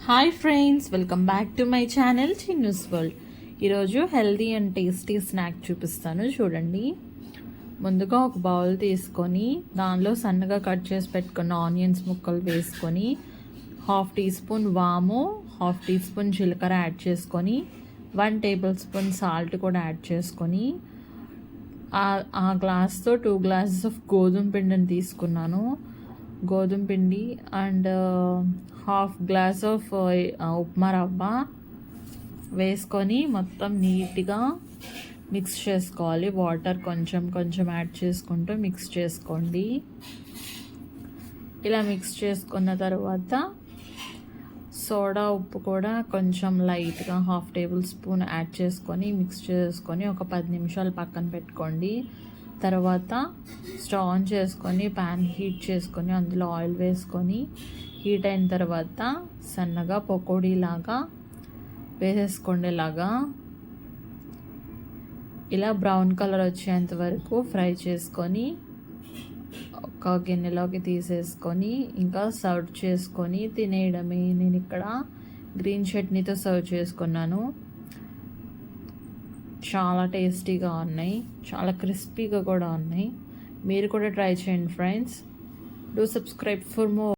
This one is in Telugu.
Hi friends, welcome back to my channel Chinnu's world. ఈరోజు హెల్దీ అండ్ టేస్టీ స్నాక్ చూపిస్తాను చూడండి. ముందుగా ఒక బౌల్ తీసుకొని దానిలో సన్నగా కట్ చేసి పెట్టుకున్న ఆనియన్స్ ముక్కలు వేసుకొని 1/2 టీ స్పూన్ వాము, 1/2 టీ స్పూన్ జీలకర్ర యాడ్ చేసుకొని 1 టేబుల్ స్పూన్ సాల్ట్ కూడా యాడ్ చేసుకొని ఆ గ్లాస్తో 2 గ్లాసెస్ ఆఫ్ గోధుమ పిండిని తీసుకున్నాను. గోధుమ పిండి అండ్ 1/2 గ్లాస్ ఆఫ్ ఉప్మా రవ్వ వేసుకొని మొత్తం నీట్గా మిక్స్ చేసుకోవాలి. వాటర్ కొంచెం కొంచెం యాడ్ చేసుకుంటూ మిక్స్ చేసుకోండి. ఇలా మిక్స్ చేసుకున్న తర్వాత సోడా ఉప్పు కూడా కొంచెం లైట్గా 1/2 టేబుల్ స్పూన్ యాడ్ చేసుకొని మిక్స్ చేసుకొని ఒక 10 నిమిషాలు పక్కన పెట్టుకోండి. తర్వాత స్టవ్ ఆన్ చేసుకొని ప్యాన్ హీట్ చేసుకొని అందులో ఆయిల్ వేసుకొని హీట్ అయిన తర్వాత సన్నగా పకోడీలాగా వేసేసుకోండి. ఇలా బ్రౌన్ కలర్ వచ్చేంత వరకు ఫ్రై చేసుకొని ఒక గిన్నెలోకి తీసేసుకొని ఇంకా సర్వ్ చేసుకొని తినేయడమే. నేను ఇక్కడ గ్రీన్ చట్నీతో సర్వ్ చేసుకున్నాను. చాలా టేస్టీగా ఉన్నాయి, చాలా క్రిస్పీగా కూడా ఉన్నాయి. మీరు కూడా ట్రై చేయండి friends. Do subscribe for more.